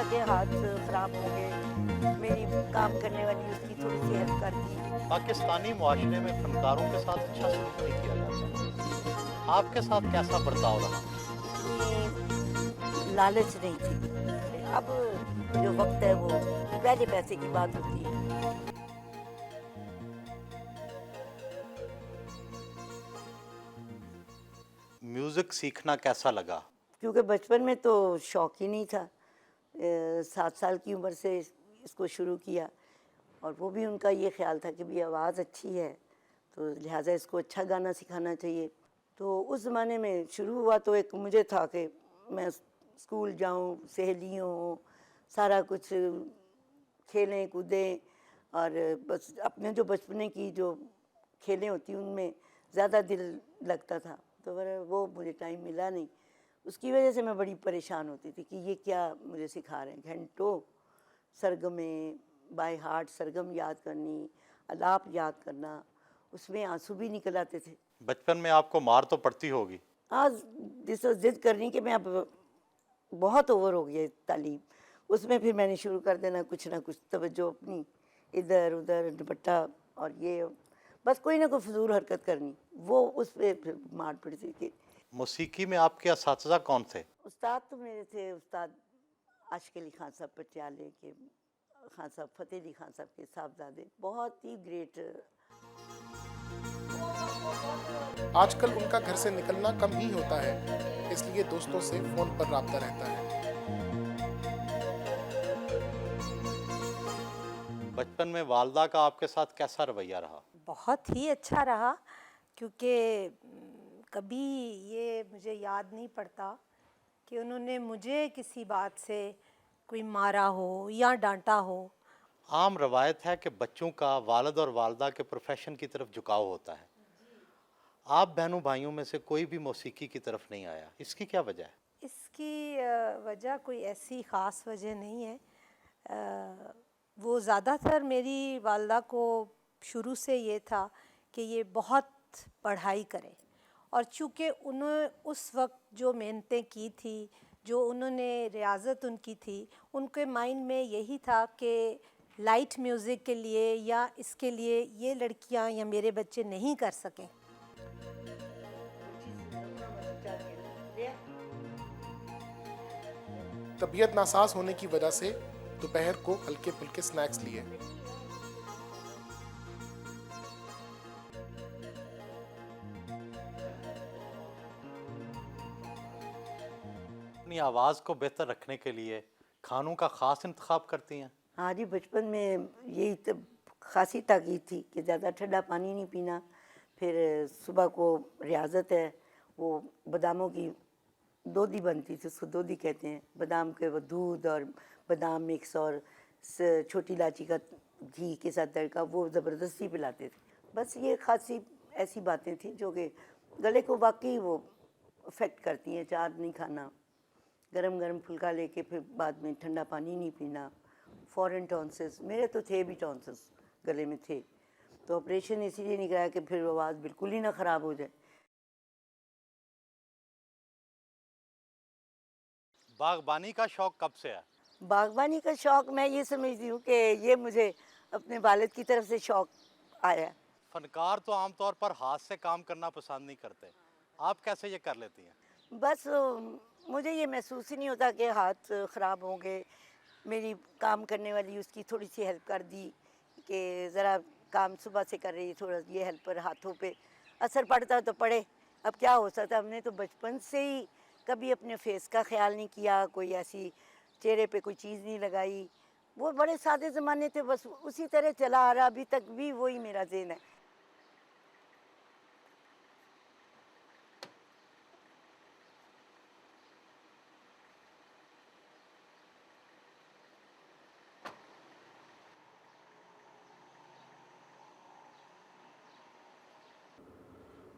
کہ ہاتھ خراب ہو گئے، میری کام کرنے والی اس کی تھوڑی سی ہیلپ کر دی۔ پاکستانی معاشرے میں فنکاروں کے ساتھ اچھا سلوک نہیں کیا جاتا، آپ کے ساتھ کیسا برتاؤ رہا؟ اتنی لالچ نہیں تھی، اب جو وقت ہے وہ پہلے پیسے کی بات ہوتی ہے۔ میوزک سیکھنا کیسا لگا؟ کیونکہ بچپن میں تو شوق ہی نہیں تھا، 7 سال کی عمر سے اس کو شروع کیا، اور وہ بھی ان کا یہ خیال تھا کہ بھی آواز اچھی ہے تو لہٰذا اس کو اچھا گانا سکھانا چاہیے۔ تو اس زمانے میں شروع ہوا تو ایک مجھے تھا کہ میں اسکول جاؤں، سہیلیوں ہوں، سارا کچھ کھیلیں کودیں، اور بس اپنے جو بچپنے کی جو کھیلیں ہوتی ان میں زیادہ دل لگتا تھا، تو وہ مجھے ٹائم ملا نہیں۔ اس کی وجہ سے میں بڑی پریشان ہوتی تھی کہ یہ کیا مجھے سکھا رہے ہیں، گھنٹوں سرگمیں بائی ہارٹ سرگم یاد کرنی، الاپ یاد کرنا، اس میں آنسو بھی نکل آتے تھے۔ بچپن میں آپ کو مار تو پڑتی ہوگی؟ آج جس ضد کرنی کہ میں اب بہت اوور ہو گئی تعلیم، اس میں پھر میں نے شروع کر دینا کچھ نہ کچھ توجہ اپنی ادھر ادھر دوپٹہ، اور یہ بس کوئی نہ کوئی فضول حرکت کرنی، وہ اس پہ پھر مار پڑتی تھی۔ موسیقی میں آپ کے اساتذہ کون تھے؟ استاد تو میرے تھے استاد عاشق علی خان صاحب پٹیالے کے، خان صاحب فتح علی خان صاحب کے صاحبزادے، بہت ہی گریٹ۔ آج کل ان کا گھر سے نکلنا کم ہی ہوتا ہے، اس لیے دوستوں سے فون پر رابطہ رہتا ہے۔ بچپن میں والدہ کا آپ کے ساتھ کیسا رویہ رہا؟ بہت ہی اچھا رہا، کیونکہ کبھی یہ مجھے یاد نہیں پڑتا کہ انہوں نے مجھے کسی بات سے کوئی مارا ہو یا ڈانٹا ہو۔ عام روایت ہے کہ بچوں کا والد اور والدہ کے پروفیشن کی طرف جھکاؤ ہوتا ہے، آپ بہنوں بھائیوں میں سے کوئی بھی موسیقی کی طرف نہیں آیا، اس کی کیا وجہ ہے؟ اس کی وجہ کوئی ایسی خاص وجہ نہیں ہے، وہ زیادہ تر میری والدہ کو شروع سے یہ تھا کہ یہ بہت پڑھائی کرے، اور چونکہ انہوں اس وقت جو محنتیں کی تھی، جو انہوں نے ریاضت ان کی تھی، ان کے مائنڈ میں یہی تھا کہ لائٹ میوزک کے لیے یا اس کے لیے یہ لڑکیاں یا میرے بچے نہیں کر سکیں۔ طبیعت ناساز ہونے کی وجہ سے دوپہر کو ہلکے پھلکے سنیکس لیے۔ اپنی آواز کو بہتر رکھنے کے لیے کھانوں کا خاص انتخاب کرتی ہیں؟ ہاں جی، بچپن میں یہی خاصی تاکید تھی کہ زیادہ ٹھنڈا پانی نہیں پینا، پھر صبح کو ریاضت ہے، وہ باداموں کی دودھی بنتی تھی، اس کو دودھی کہتے ہیں، بادام کے وہ دودھ اور بادام مکس اور چھوٹی الائچی کا گھی کے ساتھ تڑکا، وہ زبردستی پلاتے تھے۔ بس یہ خاصی ایسی باتیں تھیں جو کہ گلے کو واقعی وہ افیکٹ کرتی ہیں۔ چار نہیں کھانا، گرم گرم پھلکا لے کے پھر بعد میں ٹھنڈا پانی نہیں پینا، فورن ٹونسس، میرے تو تھے بھی ٹونسس گلے میں تھے، تو آپریشن اسی لیے نہیں کرایا کہ پھر آواز بالکل ہی نہ خراب ہو جائے۔ باغبانی کا شوق کب سے ہے؟ باغبانی کا شوق میں یہ سمجھتی ہوں کہ یہ مجھے اپنے والد کی طرف سے شوق آیا۔ فنکار تو عام طور پر ہاتھ سے کام کرنا پسند نہیں کرتے، آپ کیسے یہ کر لیتی ہیں؟ بس مجھے یہ محسوس ہی نہیں ہوتا کہ ہاتھ خراب ہوں گے، میری کام کرنے والی اس کی تھوڑی سی ہیلپ کر دی کہ ذرا کام صبح سے کر رہی ہے، تھوڑا یہ ہیلپ پر ہاتھوں پہ اثر پڑتا تو پڑے، اب کیا ہو سکتا۔ ہم نے تو بچپن سے ہی کبھی اپنے فیس کا خیال نہیں کیا، کوئی ایسی چہرے پہ کوئی چیز نہیں لگائی، وہ بڑے سادے زمانے تھے، بس اسی طرح چلا آ رہا، ابھی تک بھی وہی میرا ذہن ہے۔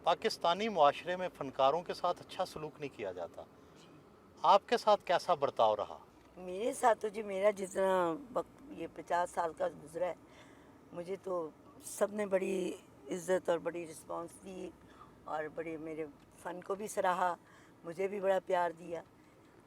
پاکستانی معاشرے میں فنکاروں کے ساتھ اچھا سلوک نہیں کیا جاتا، آپ کے ساتھ کیسا برتاؤ رہا؟ میرے ساتھ تو جی میرا جتنا وقت یہ 50 سال کا گزرا ہے، مجھے تو سب نے بڑی عزت اور بڑی رسپانس دی، اور بڑے میرے فن کو بھی سراہا، مجھے بھی بڑا پیار دیا۔